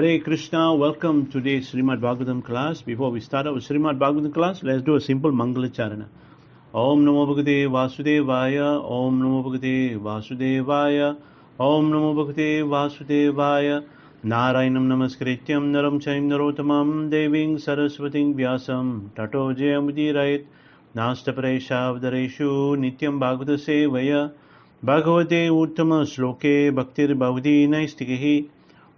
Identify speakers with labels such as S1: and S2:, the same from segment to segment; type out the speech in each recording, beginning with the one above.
S1: Hare Krishna, welcome to today's Srimad Bhagavatam class. Before we start our Srimad Bhagavatam class, let's do a simple Mangala Charana. Om Namo Bhagavate Vasudevaya, Om Namo Bhagavate Vasudevaya, Om Namo Bhagavate Vasudevaya, Narayanam Namaskrityam Naram Chaim Narotamam Deving Saraswating Vyasam Tato Jayamudirayat Nastaparesha Avdareshu Nityam Bhagavata Sevaya Bhagavate Uttama Sloke Bhaktir Bhavati Naistikehi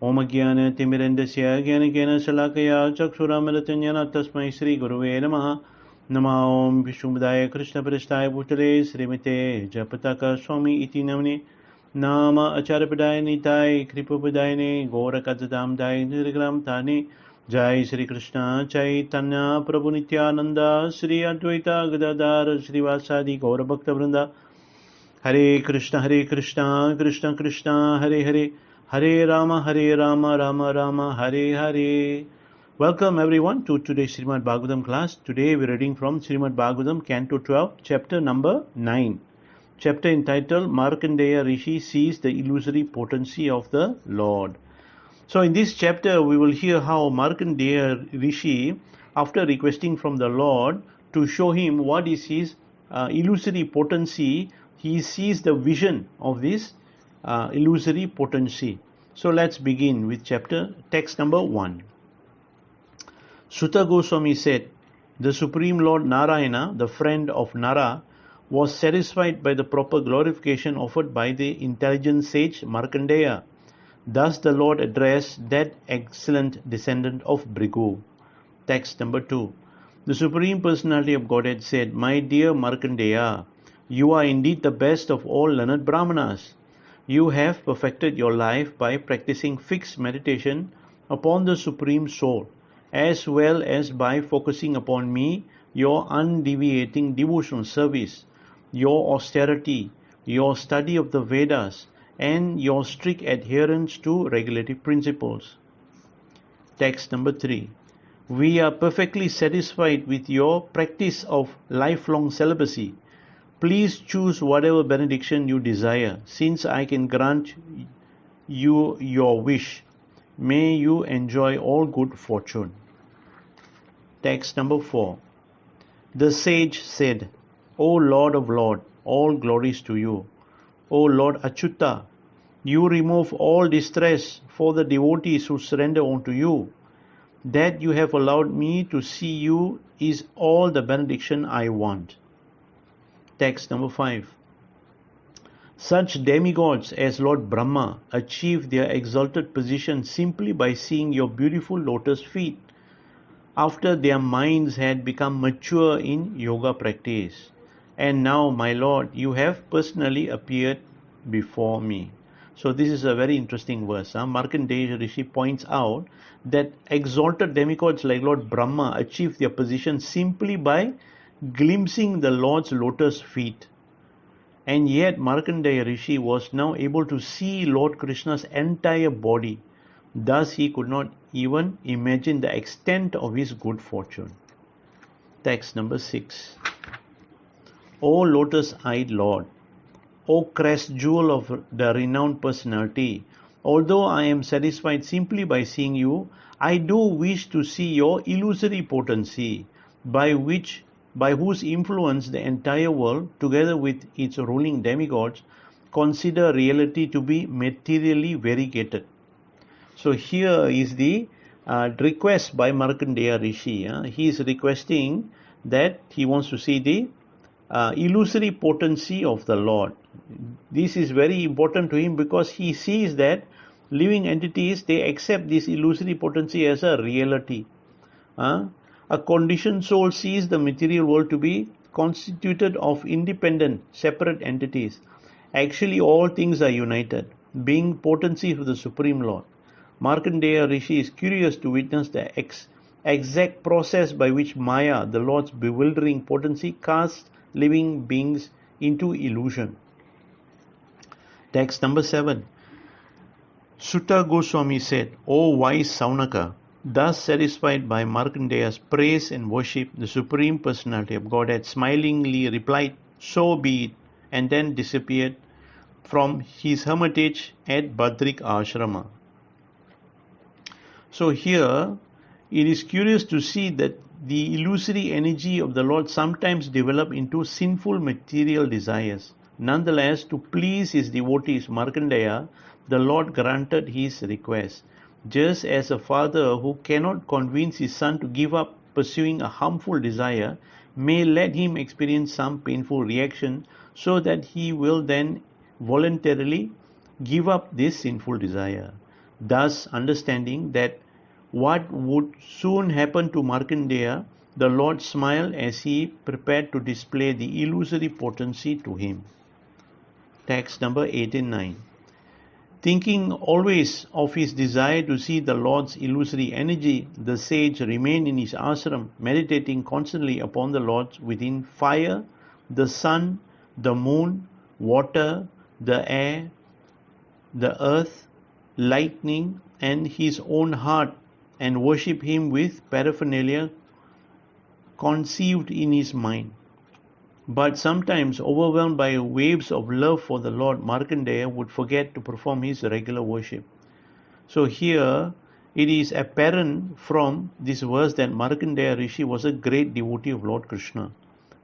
S1: Om Jnana Timirandasya Jnana Jnana Salakaya Chaksuramalatanjana Tasmai Sri Guruve Namaha Nama Om Vishnupadaya Krishna Prasthaya Bhutale Srimate Japataka Swami Iti Namne Nama Acharyapadaya Nitai Kripapadayane Gorakatadam Dai Nirgram Tane Jai Sri Krishna Chaitanya Prabhu Nityananda Sri Advaita Gadadhar Sri Vasadi Gaura Bhakta Vrinda Hare Krishna Krishna Krishna Hare Hare Hare Rama Rama Rama Hare Hare. Welcome everyone to today's Srimad Bhagavatam class. Today we are reading from Srimad Bhagavatam Canto 12, chapter number 9. Chapter entitled Markandeya Rishi sees the illusory potency of the Lord. So in this chapter we will hear how Markandeya Rishi, after requesting from the Lord to show him what is his illusory potency, he sees the vision of this illusory potency. So let's begin with text number 1. Sutta Goswami said, the Supreme Lord Narayana, the friend of Nara, was satisfied by the proper glorification offered by the intelligent sage Markandeya. Thus the Lord addressed that excellent descendant of Bhrigu. Text number 2. The Supreme Personality of Godhead said, my dear Markandeya, you are indeed the best of all learned Brahmanas. You have perfected your life by practicing fixed meditation upon the Supreme Soul, as well as by focusing upon me, your undeviating devotional service, your austerity, your study of the Vedas, and your strict adherence to regulative principles. Text number 3. We are perfectly satisfied with your practice of lifelong celibacy. Please choose whatever benediction you desire, since I can grant you your wish. May you enjoy all good fortune. Text number 4. The sage said, O Lord of Lords, all glories to you. O Lord Achyuta, you remove all distress for the devotees who surrender unto you. That you have allowed me to see you is all the benediction I want. Text number 5. Such demigods as Lord Brahma achieve their exalted position simply by seeing your beautiful lotus feet, after their minds had become mature in yoga practice. And now, my Lord, you have personally appeared before me. So this is a very interesting verse. Markandeya Rishi points out that exalted demigods like Lord Brahma achieve their position simply by glimpsing the Lord's lotus feet. And yet Markandeya Rishi was now able to see Lord Krishna's entire body. Thus he could not even imagine the extent of his good fortune. Text number 6. O lotus-eyed Lord, O crest jewel of the renowned personality, although I am satisfied simply by seeing you, I do wish to see your illusory potency, by whose influence the entire world, together with its ruling demigods, consider reality to be materially variegated. So here is the request by Markandeya Rishi. He is requesting that he wants to see the illusory potency of the Lord. This is very important to him because he sees that living entities, they accept this illusory potency as a reality. A conditioned soul sees the material world to be constituted of independent, separate entities. Actually, all things are united, being potencies of the Supreme Lord. Markandeya Rishi is curious to witness the exact process by which Maya, the Lord's bewildering potency, casts living beings into illusion. Text number 7. Sutta Goswami said, O wise Saunaka, thus satisfied by Markandeya's praise and worship, the Supreme Personality of Godhead smilingly replied, so be it, and then disappeared from his hermitage at Badarikasrama. So here, it is curious to see that the illusory energy of the Lord sometimes develop into sinful material desires. Nonetheless, to please his devotees, Markandeya, the Lord granted his request. Just as a father who cannot convince his son to give up pursuing a harmful desire may let him experience some painful reaction so that he will then voluntarily give up this sinful desire. Thus, understanding that what would soon happen to Markandeya, the Lord smiled as he prepared to display the illusory potency to him. Text number 89. Thinking always of his desire to see the Lord's illusory energy, the sage remained in his ashram, meditating constantly upon the Lord within fire, the sun, the moon, water, the air, the earth, lightning, and his own heart, and worship him with paraphernalia conceived in his mind. But sometimes, overwhelmed by waves of love for the Lord, Markandeya would forget to perform his regular worship. So here, it is apparent from this verse that Markandeya Rishi was a great devotee of Lord Krishna.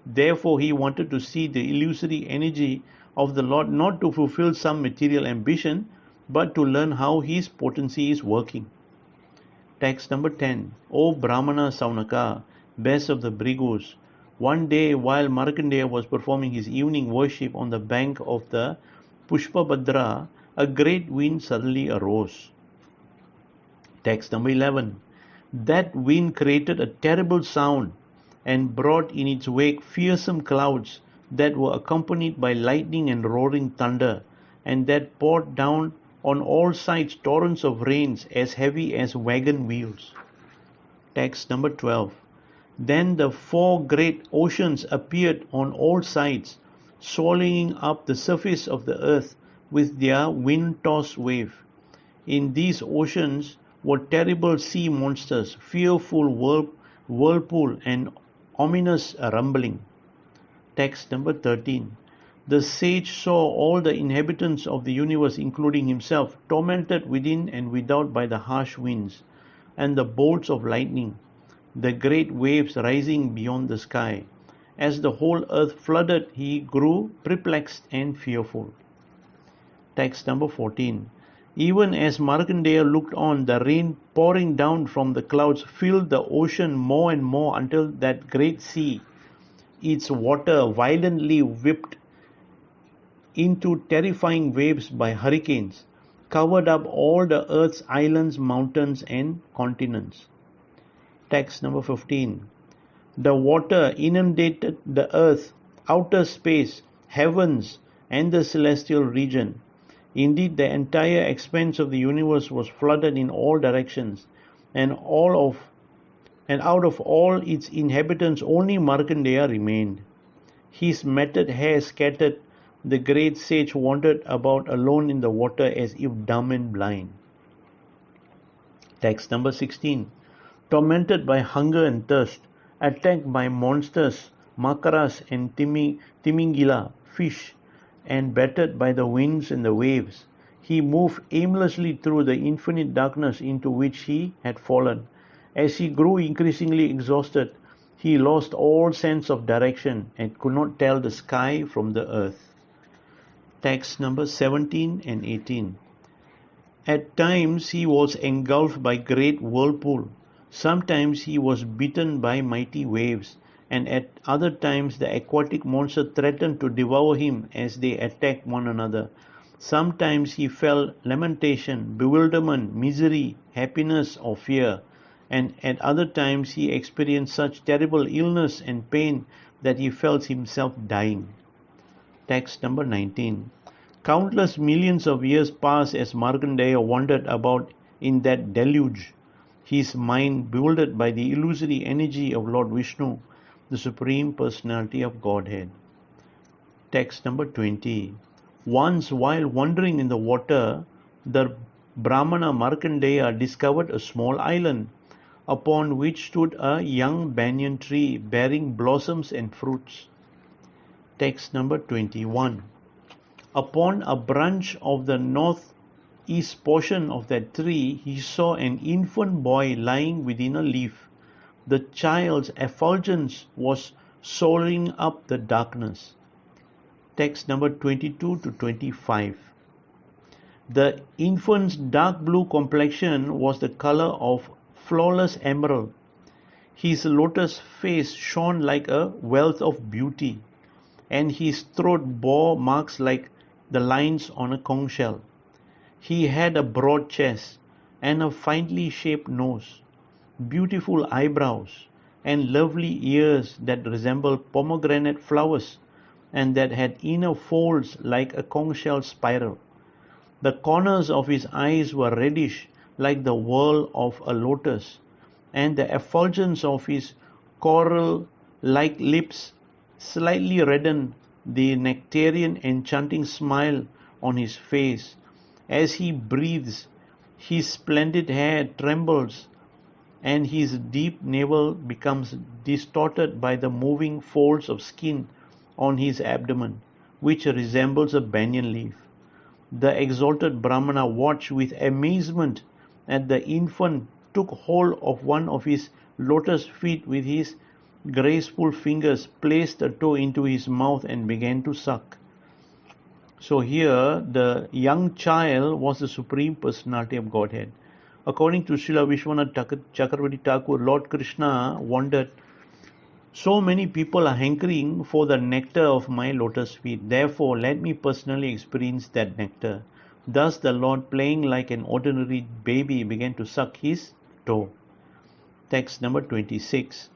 S1: Therefore, he wanted to see the illusory energy of the Lord, not to fulfill some material ambition, but to learn how his potency is working. Text number 10. O Brahmana Saunaka, best of the Brigus, one day while Markandeya was performing his evening worship on the bank of the Pushpabhadra, a great wind suddenly arose. Text number 11. That wind created a terrible sound and brought in its wake fearsome clouds that were accompanied by lightning and roaring thunder, and that poured down on all sides torrents of rains as heavy as wagon wheels. Text number 12. Then the four great oceans appeared on all sides, swallowing up the surface of the earth with their wind-tossed wave. In these oceans were terrible sea monsters, fearful whirlpool, and ominous rumbling. Text number 13. The sage saw all the inhabitants of the universe, including himself, tormented within and without by the harsh winds and the bolts of lightning, the great waves rising beyond the sky. As the whole earth flooded, he grew perplexed and fearful. Text number 14. Even as Markandeya looked on, the rain pouring down from the clouds filled the ocean more and more until that great sea, its water violently whipped into terrifying waves by hurricanes, covered up all the earth's islands, mountains, and continents. Text number 15. The water inundated the earth, outer space, heavens, and the celestial region. Indeed, the entire expanse of the universe was flooded in all directions, and out of all its inhabitants only Markandeya remained. His matted hair scattered, the great sage wandered about alone in the water as if dumb and blind. Text number 16. Tormented by hunger and thirst, attacked by monsters, makaras and timingila, fish, and battered by the winds and the waves, he moved aimlessly through the infinite darkness into which he had fallen. As he grew increasingly exhausted, he lost all sense of direction and could not tell the sky from the earth. Text number 17 and 18. At times he was engulfed by great whirlpool. Sometimes he was beaten by mighty waves, and at other times the aquatic monster threatened to devour him as they attacked one another. Sometimes he felt lamentation, bewilderment, misery, happiness, or fear, and at other times he experienced such terrible illness and pain that he felt himself dying. Text number 19. Countless millions of years passed as Markandeya wandered about in that deluge, his mind bewildered by the illusory energy of Lord Vishnu, the Supreme Personality of Godhead. Text number 20. Once, while wandering in the water, the Brahmana Markandeya discovered a small island, upon which stood a young banyan tree bearing blossoms and fruits. Text number 21. Upon a branch of the east portion of that tree, he saw an infant boy lying within a leaf. The child's effulgence was soaring up the darkness. Text number 22 to 25. The infant's dark blue complexion was the color of flawless emerald. His lotus face shone like a wealth of beauty, and his throat bore marks like the lines on a conch shell. He had a broad chest and a finely shaped nose, beautiful eyebrows, and lovely ears that resembled pomegranate flowers and that had inner folds like a conch shell spiral. The corners of his eyes were reddish like the whorl of a lotus, and the effulgence of his coral-like lips slightly reddened the nectarian enchanting smile on his face. As he breathes, his splendid hair trembles, and his deep navel becomes distorted by the moving folds of skin on his abdomen, which resembles a banyan leaf. The exalted Brahmana watched with amazement as the infant took hold of one of his lotus feet with his graceful fingers, placed the toe into his mouth and began to suck. So here the young child was the Supreme Personality of Godhead. According to Srila Vishwanath Chakravarti Thakur, Lord Krishna wondered, so many people are hankering for the nectar of my lotus feet. Therefore, let me personally experience that nectar. Thus the Lord, playing like an ordinary baby, began to suck his toe. Text number 26.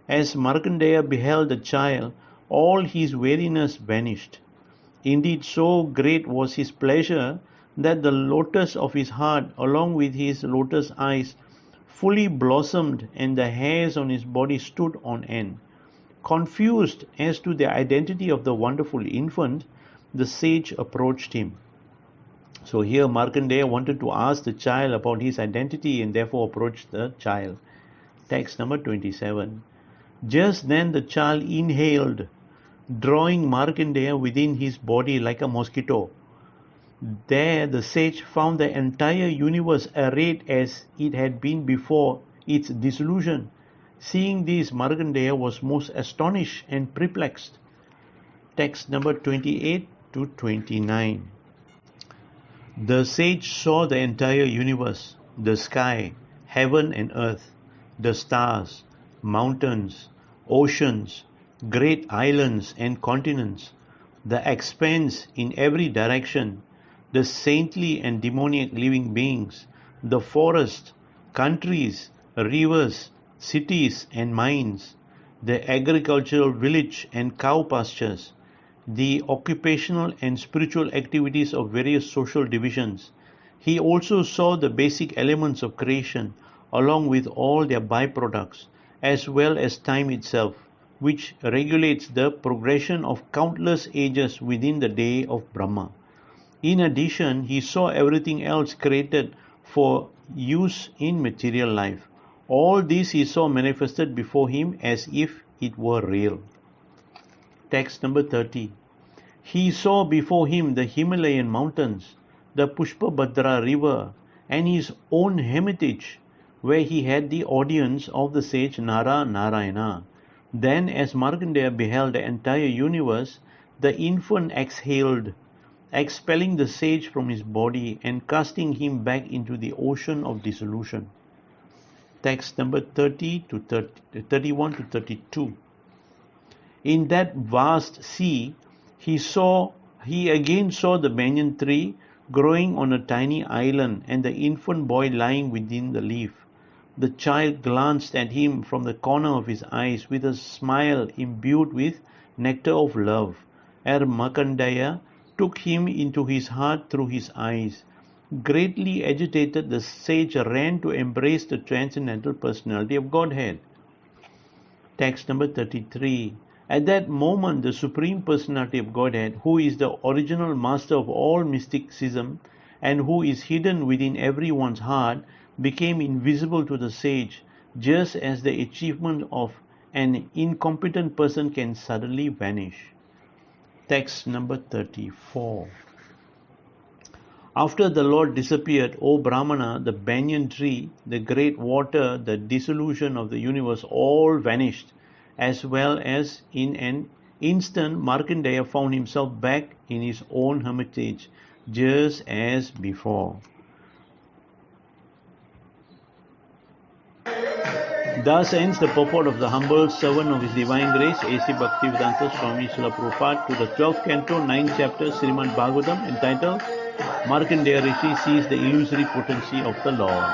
S1: As Markandeya beheld the child, all his weariness vanished. Indeed, so great was his pleasure that the lotus of his heart, along with his lotus eyes, fully blossomed, and the hairs on his body stood on end. Confused as to the identity of the wonderful infant, the sage approached him. So here Markandeya wanted to ask the child about his identity and therefore approached the child. Text number 27. Just then the child inhaled, drawing Markandeya within his body like a mosquito. There the sage found the entire universe arrayed as it had been before its dissolution. Seeing this, Markandeya was most astonished and perplexed. Text number 28 to 29. The sage saw the entire universe, the sky, heaven and earth, the stars, mountains, oceans, great islands and continents, the expanse in every direction, the saintly and demoniac living beings, the forest, countries, rivers, cities and mines, the agricultural village and cow pastures, the occupational and spiritual activities of various social divisions. He also saw the basic elements of creation along with all their byproducts, as well as time itself, which regulates the progression of countless ages within the day of Brahma. In addition, he saw everything else created for use in material life. All this he saw manifested before him as if it were real. Text number 30. He saw before him the Himalayan mountains, the Pushpabhadra river, and his own hermitage, where he had the audience of the sage Nara-Narayana. Then, as Markandeya beheld the entire universe, the infant exhaled, expelling the sage from his body and casting him back into the ocean of dissolution. Text number 31 to 32. In that vast sea, he again saw the banyan tree growing on a tiny island and the infant boy lying within the leaf. The child glanced at him from the corner of his eyes with a smile imbued with nectar of love. Markandeya took him into his heart through his eyes. Greatly agitated, the sage ran to embrace the transcendental personality of Godhead. Text number 33. At that moment, the Supreme Personality of Godhead, who is the original master of all mysticism and who is hidden within everyone's heart, became invisible to the sage, just as the achievement of an incompetent person can suddenly vanish. Text number 34. After the Lord disappeared, O Brahmana, the banyan tree, the great water, the dissolution of the universe, all vanished, as well as in an instant Markandeya found himself back in his own hermitage, just as before. Thus ends the purport of the humble servant of His Divine Grace, A.C. Bhaktivedanta Swami Srila Prabhupada, to the 12th canto, 9th chapter, Srimad Bhagavatam, entitled Markandeya Rishi sees the illusory potency of the Lord.